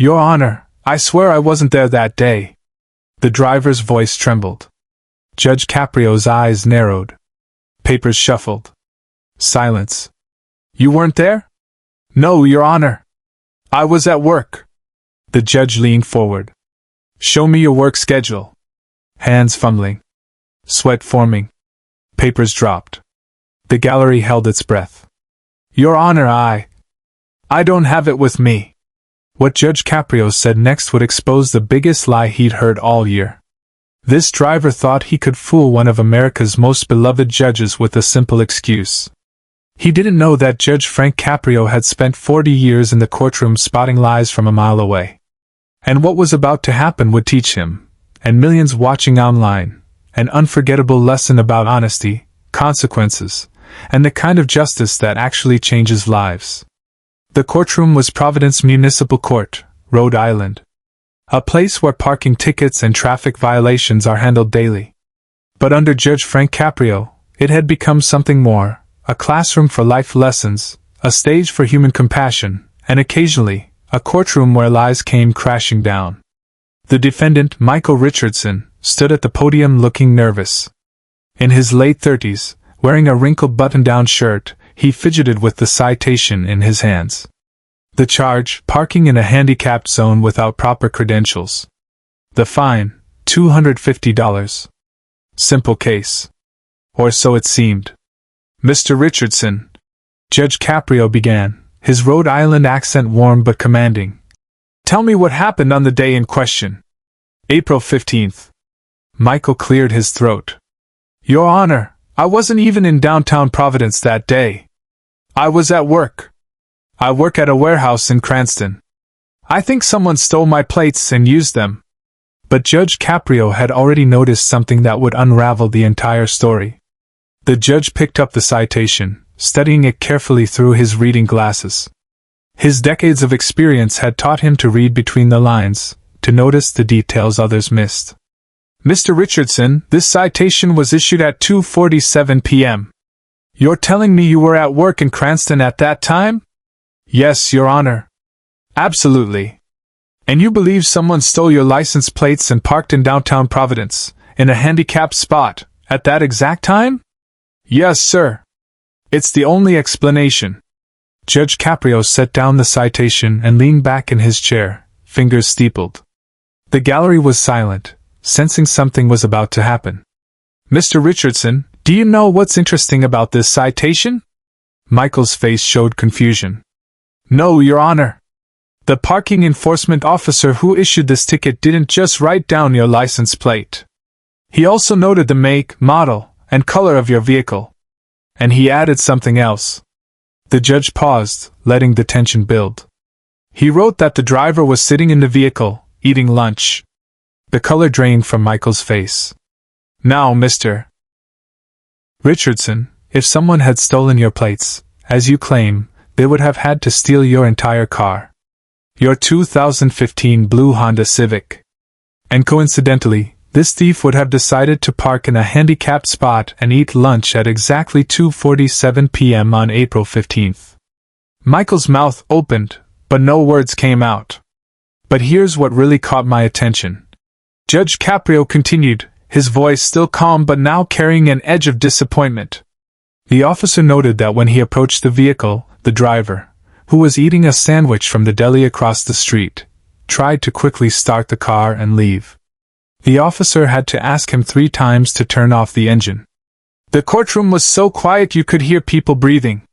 Your Honor, I swear I wasn't there that day. The driver's voice trembled. Judge Caprio's eyes narrowed. Papers shuffled. Silence. You weren't there? No, Your Honor. I was at work. The judge leaned forward. Show me your work schedule. Hands fumbling. Sweat forming. Papers dropped. The gallery held its breath. Your Honor, I don't have it with me. What Judge Caprio said next would expose the biggest lie he'd heard all year. This driver thought he could fool one of America's most beloved judges with a simple excuse. He didn't know that Judge Frank Caprio had spent 40 years in the courtroom spotting lies from a mile away. And what was about to happen would teach him, and millions watching online, an unforgettable lesson about honesty, consequences, and the kind of justice that actually changes lives. The courtroom was Providence Municipal Court, Rhode Island. A place where parking tickets and traffic violations are handled daily. But under Judge Frank Caprio, it had become something more, a classroom for life lessons, a stage for human compassion, and occasionally, a courtroom where lies came crashing down. The defendant, Michael Richardson, stood at the podium looking nervous. In his late 30s, wearing a wrinkled button-down shirt, he fidgeted with the citation in his hands. The charge, parking in a handicapped zone without proper credentials. The fine, $250. Simple case. Or so it seemed. Mr. Richardson, Judge Caprio began, his Rhode Island accent warm but commanding. Tell me what happened on the day in question. April 15th. Michael cleared his throat. Your Honor, I wasn't even in downtown Providence that day. I was at work. I work at a warehouse in Cranston. I think someone stole my plates and used them. But Judge Caprio had already noticed something that would unravel the entire story. The judge picked up the citation, studying it carefully through his reading glasses. His decades of experience had taught him to read between the lines, to notice the details others missed. Mr. Richardson, this citation was issued at 2:47 p.m. You're telling me you were at work in Cranston at that time? Yes, Your Honor. Absolutely. And you believe someone stole your license plates and parked in downtown Providence, in a handicapped spot, at that exact time? Yes, sir. It's the only explanation. Judge Caprio set down the citation and leaned back in his chair, fingers steepled. The gallery was silent, sensing something was about to happen. Mr. Richardson, do you know what's interesting about this citation? Michael's face showed confusion. No, Your Honor. The parking enforcement officer who issued this ticket didn't just write down your license plate. He also noted the make, model, and color of your vehicle. And he added something else. The judge paused, letting the tension build. He wrote that the driver was sitting in the vehicle, eating lunch. The color drained from Michael's face. Now, Mr. Richardson, if someone had stolen your plates, as you claim, they would have had to steal your entire car. Your 2015 blue Honda Civic. And coincidentally, this thief would have decided to park in a handicapped spot and eat lunch at exactly 2:47 p.m. on April 15th. Michael's mouth opened, but no words came out. But here's what really caught my attention. Judge Caprio continued, his voice still calm but now carrying an edge of disappointment. The officer noted that when he approached the vehicle, the driver, who was eating a sandwich from the deli across the street, tried to quickly start the car and leave. The officer had to ask him 3 times to turn off the engine. The courtroom was so quiet you could hear people breathing.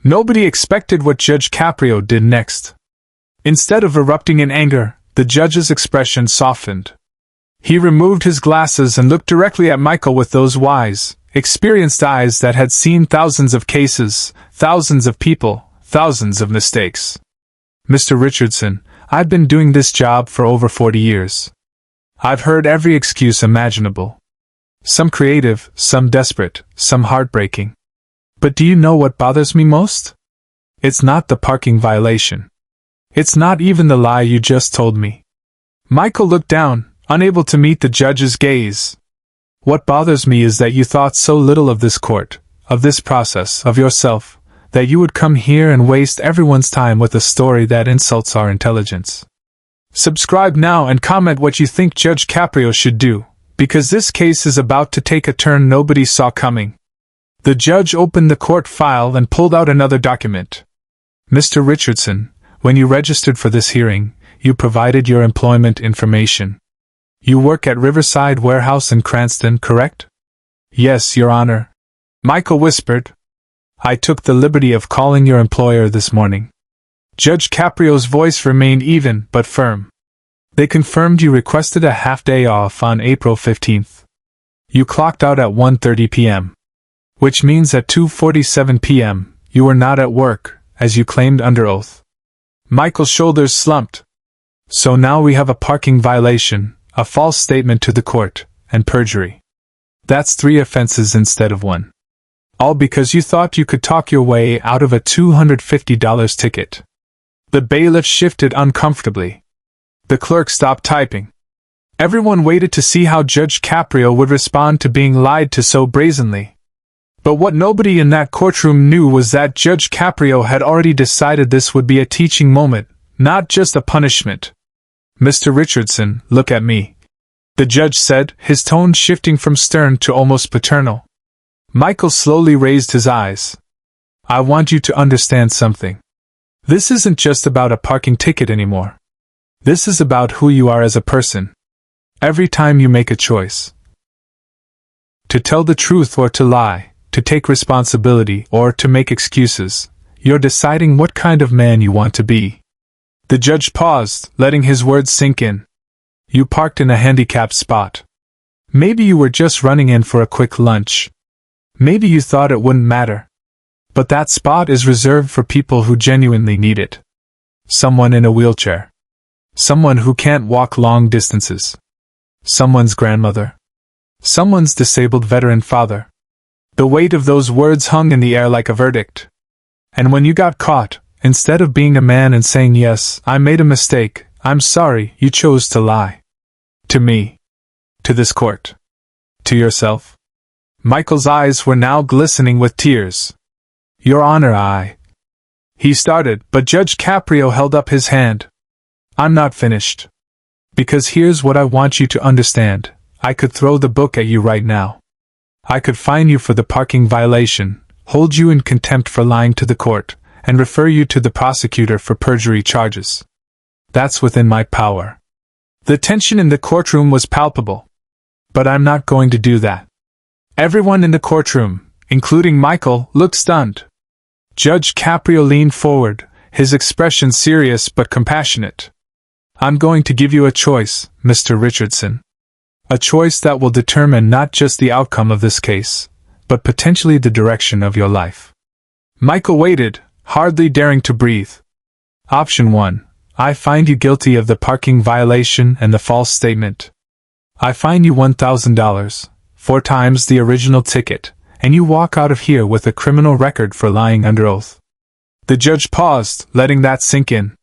Nobody expected what Judge Caprio did next. Instead of erupting in anger, the judge's expression softened. He removed his glasses and looked directly at Michael with those wise, experienced eyes that had seen thousands of cases, thousands of people, thousands of mistakes. Mr. Richardson, I've been doing this job for over 40 years. I've heard every excuse imaginable. Some creative, some desperate, some heartbreaking. But do you know what bothers me most? It's not the parking violation. It's not even the lie you just told me. Michael looked down, unable to meet the judge's gaze. What bothers me is that you thought so little of this court, of this process, of yourself, that you would come here and waste everyone's time with a story that insults our intelligence. Subscribe now and comment what you think Judge Caprio should do, because this case is about to take a turn nobody saw coming. The judge opened the court file and pulled out another document. Mr. Richardson, when you registered for this hearing, you provided your employment information. You work at Riverside Warehouse in Cranston, correct? Yes, Your Honor. Michael whispered. I took the liberty of calling your employer this morning. Judge Caprio's voice remained even but firm. They confirmed you requested a half-day off on April 15th. You clocked out at 1:30 p.m. Which means at 2:47 p.m., you were not at work, as you claimed under oath. Michael's shoulders slumped. So now we have a parking violation, a false statement to the court, and perjury. That's 3 offenses instead of 1. All because you thought you could talk your way out of a $250 ticket. The bailiff shifted uncomfortably. The clerk stopped typing. Everyone waited to see how Judge Caprio would respond to being lied to so brazenly. But what nobody in that courtroom knew was that Judge Caprio had already decided this would be a teaching moment, not just a punishment. Mr. Richardson, look at me, the judge said, his tone shifting from stern to almost paternal. Michael slowly raised his eyes. I want you to understand something. This isn't just about a parking ticket anymore. This is about who you are as a person. Every time you make a choice, to tell the truth or to lie, to take responsibility or to make excuses, you're deciding what kind of man you want to be. The judge paused, letting his words sink in. You parked in a handicapped spot. Maybe you were just running in for a quick lunch. Maybe you thought it wouldn't matter. But that spot is reserved for people who genuinely need it. Someone in a wheelchair. Someone who can't walk long distances. Someone's grandmother. Someone's disabled veteran father. The weight of those words hung in the air like a verdict. And when you got caught, instead of being a man and saying yes, I made a mistake, I'm sorry, you chose to lie. To me. To this court. To yourself. Michael's eyes were now glistening with tears. Your Honor, He started, but Judge Caprio held up his hand. I'm not finished. Because here's what I want you to understand. I could throw the book at you right now. I could fine you for the parking violation, hold you in contempt for lying to the court, and refer you to the prosecutor for perjury charges. That's within my power. The tension in the courtroom was palpable. But I'm not going to do that. Everyone in the courtroom, including Michael, looked stunned. Judge Caprio leaned forward, his expression serious but compassionate. I'm going to give you a choice, Mr. Richardson. A choice that will determine not just the outcome of this case, but potentially the direction of your life. Michael waited, hardly daring to breathe. Option 1. I find you guilty of the parking violation and the false statement. I fine you $1,000, 4 times the original ticket, and you walk out of here with a criminal record for lying under oath. The judge paused, letting that sink in.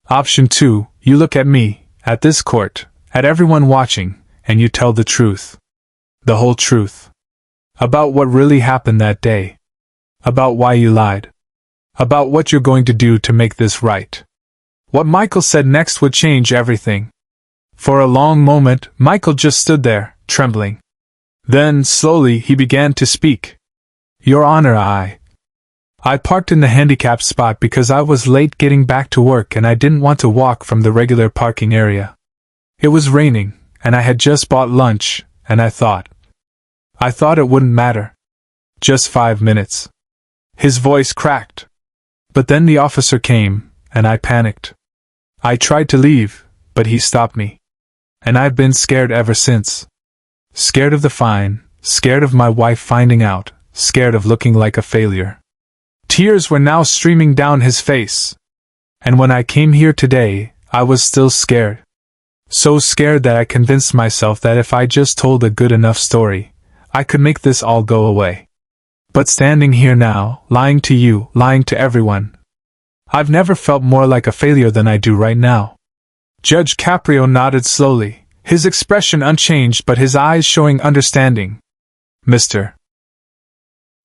Option 2. You look at me, at this court, at everyone watching, and you tell the truth. The whole truth. About what really happened that day. About why you lied. About what you're going to do to make this right. What Michael said next would change everything. For a long moment, Michael just stood there, trembling. Then, slowly, he began to speak. Your Honor, I parked in the handicapped spot because I was late getting back to work and I didn't want to walk from the regular parking area. It was raining, and I had just bought lunch, and I thought it wouldn't matter. Just 5 minutes. His voice cracked. But then the officer came, and I panicked. I tried to leave, but he stopped me. And I've been scared ever since. Scared of the fine, scared of my wife finding out, scared of looking like a failure. Tears were now streaming down his face. And when I came here today, I was still scared. So scared that I convinced myself that if I just told a good enough story, I could make this all go away. But standing here now, lying to you, lying to everyone, I've never felt more like a failure than I do right now. Judge Caprio nodded slowly, his expression unchanged but his eyes showing understanding. Mr.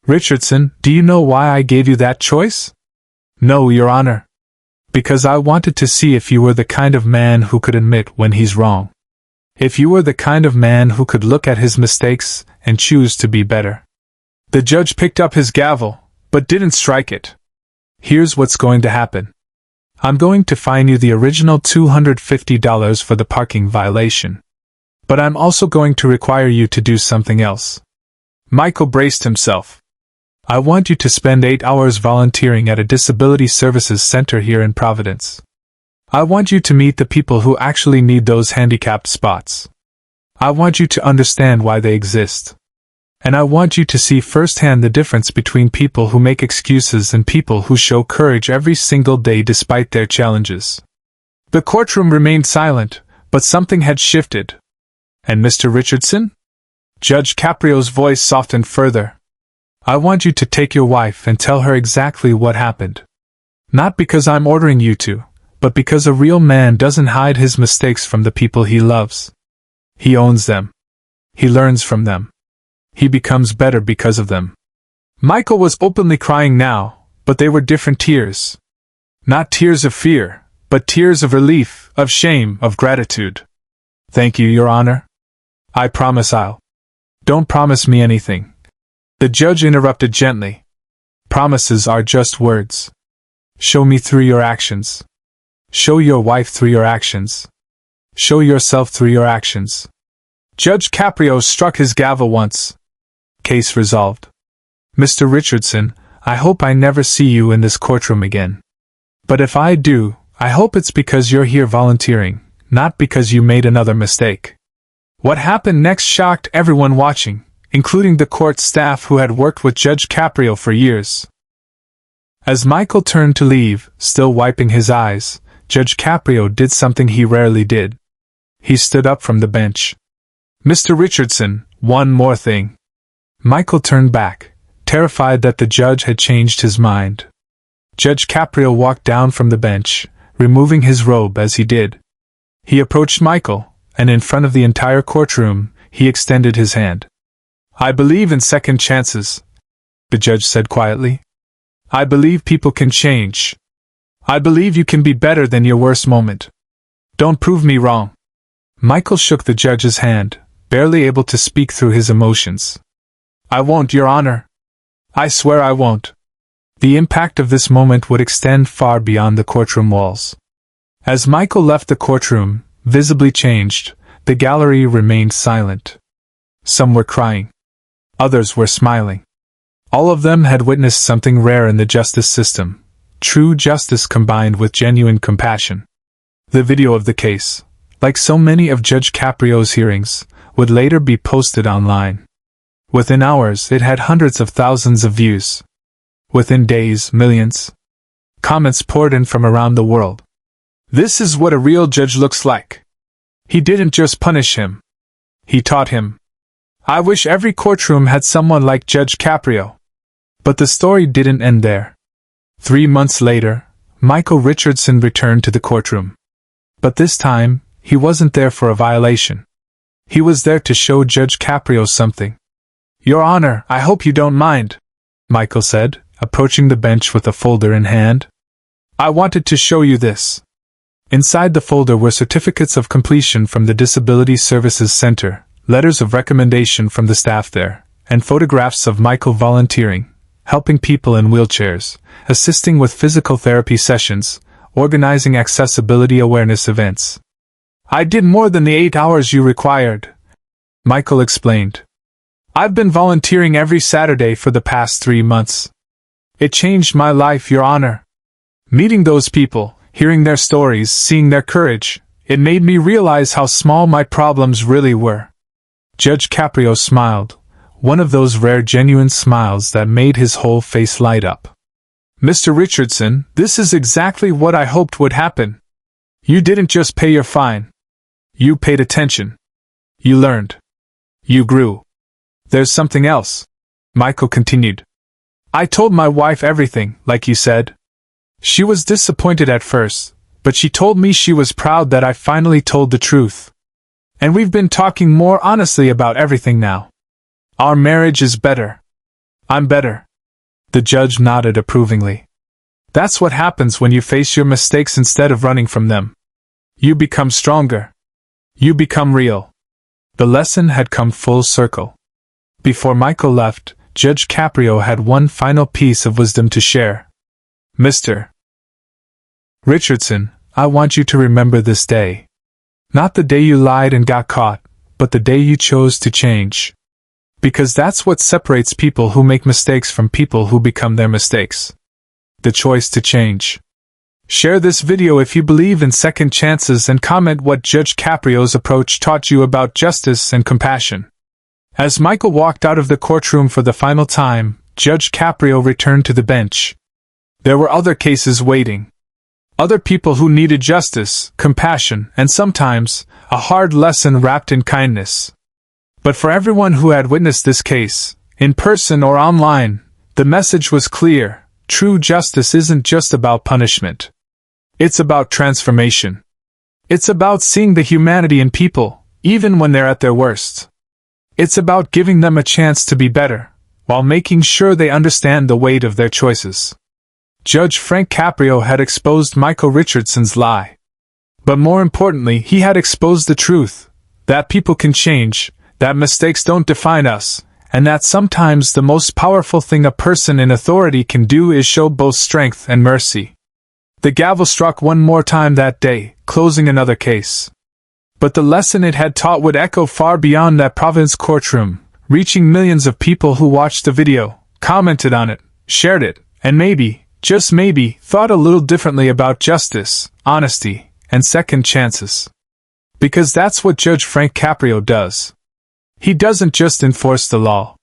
Richardson, do you know why I gave you that choice? No, Your Honor. Because I wanted to see if you were the kind of man who could admit when he's wrong. If you were the kind of man who could look at his mistakes and choose to be better. The judge picked up his gavel, but didn't strike it. Here's what's going to happen. I'm going to fine you the original $250 for the parking violation. But I'm also going to require you to do something else. Michael braced himself. I want you to spend 8 hours volunteering at a disability services center here in Providence. I want you to meet the people who actually need those handicapped spots. I want you to understand why they exist. And I want you to see firsthand the difference between people who make excuses and people who show courage every single day despite their challenges. The courtroom remained silent, but something had shifted. And Mr. Richardson? Judge Caprio's voice softened further. I want you to take your wife and tell her exactly what happened. Not because I'm ordering you to, but because a real man doesn't hide his mistakes from the people he loves. He owns them. He learns from them. He becomes better because of them. Michael was openly crying now, but they were different tears. Not tears of fear, but tears of relief, of shame, of gratitude. Thank you, Your Honor. I promise I'll. Don't promise me anything. The judge interrupted gently. Promises are just words. Show me through your actions. Show your wife through your actions. Show yourself through your actions. Judge Caprio struck his gavel once. Case resolved. Mr. Richardson, I hope I never see you in this courtroom again. But if I do, I hope it's because you're here volunteering, not because you made another mistake. What happened next shocked everyone watching, including the court staff who had worked with Judge Caprio for years. As Michael turned to leave, still wiping his eyes, Judge Caprio did something he rarely did. He stood up from the bench. Mr. Richardson, one more thing. Michael turned back, terrified that the judge had changed his mind. Judge Caprio walked down from the bench, removing his robe as he did. He approached Michael, and in front of the entire courtroom, he extended his hand. I believe in second chances, the judge said quietly. I believe people can change. I believe you can be better than your worst moment. Don't prove me wrong. Michael shook the judge's hand, barely able to speak through his emotions. I won't, Your Honor. I swear I won't. The impact of this moment would extend far beyond the courtroom walls. As Michael left the courtroom, visibly changed, the gallery remained silent. Some were crying. Others were smiling. All of them had witnessed something rare in the justice system, true justice combined with genuine compassion. The video of the case, like so many of Judge Caprio's hearings, would later be posted online. Within hours, it had hundreds of thousands of views. Within days, millions. Comments poured in from around the world. This is what a real judge looks like. He didn't just punish him. He taught him. I wish every courtroom had someone like Judge Caprio. But the story didn't end there. 3 months later, Michael Richardson returned to the courtroom. But this time, he wasn't there for a violation. He was there to show Judge Caprio something. Your Honor, I hope you don't mind, Michael said, approaching the bench with a folder in hand. I wanted to show you this. Inside the folder were certificates of completion from the Disability Services Center, letters of recommendation from the staff there, and photographs of Michael volunteering, helping people in wheelchairs, assisting with physical therapy sessions, organizing accessibility awareness events. I did more than the 8 hours you required, Michael explained. I've been volunteering every Saturday for the past 3 months. It changed my life, Your Honor. Meeting those people, hearing their stories, seeing their courage, it made me realize how small my problems really were. Judge Caprio smiled, one of those rare genuine smiles that made his whole face light up. Mr. Richardson, this is exactly what I hoped would happen. You didn't just pay your fine. You paid attention. You learned. You grew. There's something else, Michael continued. I told my wife everything, like you said. She was disappointed at first, but she told me she was proud that I finally told the truth. And we've been talking more honestly about everything now. Our marriage is better. I'm better. The judge nodded approvingly. That's what happens when you face your mistakes instead of running from them. You become stronger. You become real. The lesson had come full circle. Before Michael left, Judge Caprio had one final piece of wisdom to share. Mr. Richardson, I want you to remember this day. Not the day you lied and got caught, but the day you chose to change. Because that's what separates people who make mistakes from people who become their mistakes. The choice to change. Share this video if you believe in second chances and comment what Judge Caprio's approach taught you about justice and compassion. As Michael walked out of the courtroom for the final time, Judge Caprio returned to the bench. There were other cases waiting. Other people who needed justice, compassion, and sometimes, a hard lesson wrapped in kindness. But for everyone who had witnessed this case, in person or online, the message was clear: true justice isn't just about punishment. It's about transformation. It's about seeing the humanity in people, even when they're at their worst. It's about giving them a chance to be better, while making sure they understand the weight of their choices. Judge Frank Caprio had exposed Michael Richardson's lie. But more importantly, he had exposed the truth, that people can change, that mistakes don't define us, and that sometimes the most powerful thing a person in authority can do is show both strength and mercy. The gavel struck one more time that day, closing another case. But the lesson it had taught would echo far beyond that Providence courtroom, reaching millions of people who watched the video, commented on it, shared it, and maybe, just maybe, thought a little differently about justice, honesty, and second chances. Because that's what Judge Frank Caprio does. He doesn't just enforce the law.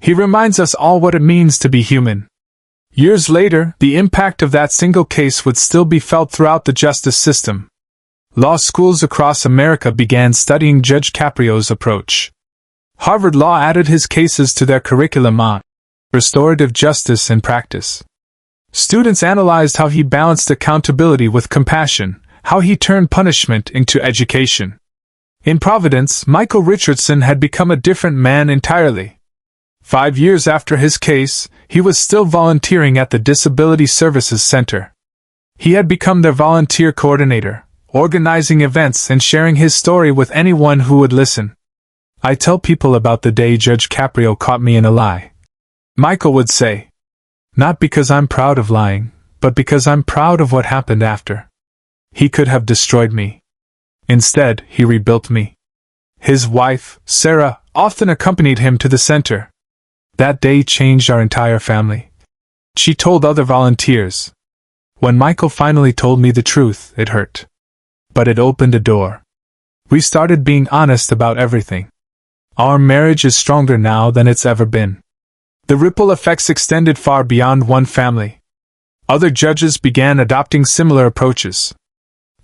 He reminds us all what it means to be human. Years later, the impact of that single case would still be felt throughout the justice system. Law schools across America began studying Judge Caprio's approach. Harvard Law added his cases to their curriculum on restorative justice in practice. Students analyzed how he balanced accountability with compassion, how he turned punishment into education. In Providence, Michael Richardson had become a different man entirely. 5 years after his case, he was still volunteering at the Disability Services Center. He had become their volunteer coordinator, organizing events and sharing his story with anyone who would listen. I tell people about the day Judge Caprio caught me in a lie. Michael would say. Not because I'm proud of lying, but because I'm proud of what happened after. He could have destroyed me. Instead, he rebuilt me. His wife, Sarah, often accompanied him to the center. That day changed our entire family. She told other volunteers. When Michael finally told me the truth, it hurt. But it opened a door. We started being honest about everything. Our marriage is stronger now than it's ever been. The ripple effects extended far beyond one family. Other judges began adopting similar approaches.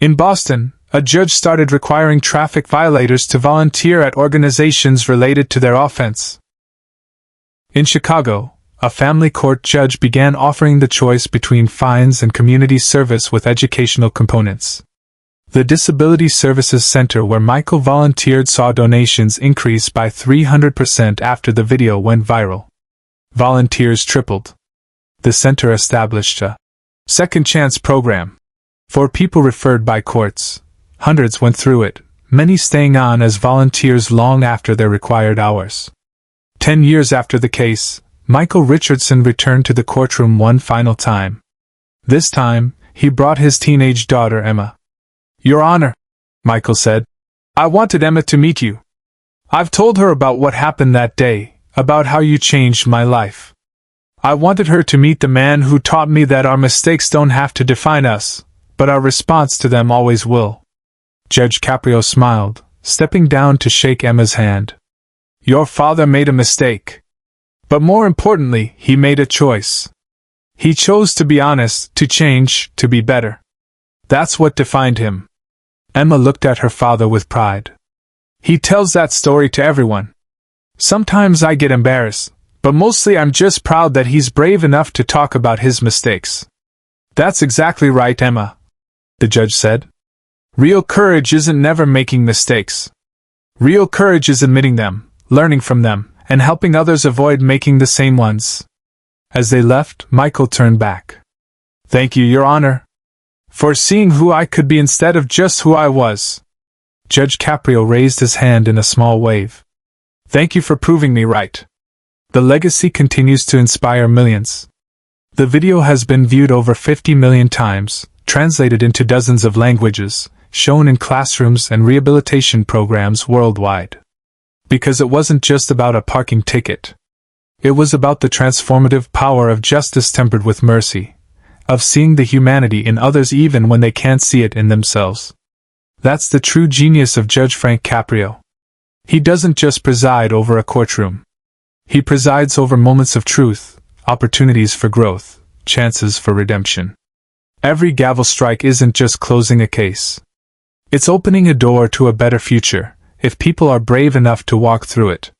In Boston, a judge started requiring traffic violators to volunteer at organizations related to their offense. In Chicago, a family court judge began offering the choice between fines and community service with educational components. The Disability Services Center where Michael volunteered saw donations increase by 300% after the video went viral. Volunteers tripled. The center established a second chance program for people referred by courts. Hundreds went through it, many staying on as volunteers long after their required hours. 10 years after the case, Michael Richardson returned to the courtroom one final time. This time, he brought his teenage daughter Emma. Your Honor, Michael said, I wanted Emma to meet you. I've told her about what happened that day, about how you changed my life. I wanted her to meet the man who taught me that our mistakes don't have to define us, but our response to them always will. Judge Caprio smiled, stepping down to shake Emma's hand. Your father made a mistake. But more importantly, he made a choice. He chose to be honest, to change, to be better. That's what defined him. Emma looked at her father with pride. He tells that story to everyone. Sometimes I get embarrassed, but mostly I'm just proud that he's brave enough to talk about his mistakes. That's exactly right, Emma, the judge said. Real courage isn't never making mistakes. Real courage is admitting them, learning from them, and helping others avoid making the same ones. As they left, Michael turned back. Thank you, Your Honor, for seeing who I could be instead of just who I was. Judge Caprio raised his hand in a small wave. Thank you for proving me right. The legacy continues to inspire millions. The video has been viewed over 50 million times, translated into dozens of languages, shown in classrooms and rehabilitation programs worldwide. Because it wasn't just about a parking ticket. It was about the transformative power of justice tempered with mercy, of seeing the humanity in others even when they can't see it in themselves. That's the true genius of Judge Frank Caprio. He doesn't just preside over a courtroom. He presides over moments of truth, opportunities for growth, chances for redemption. Every gavel strike isn't just closing a case. It's opening a door to a better future, if people are brave enough to walk through it.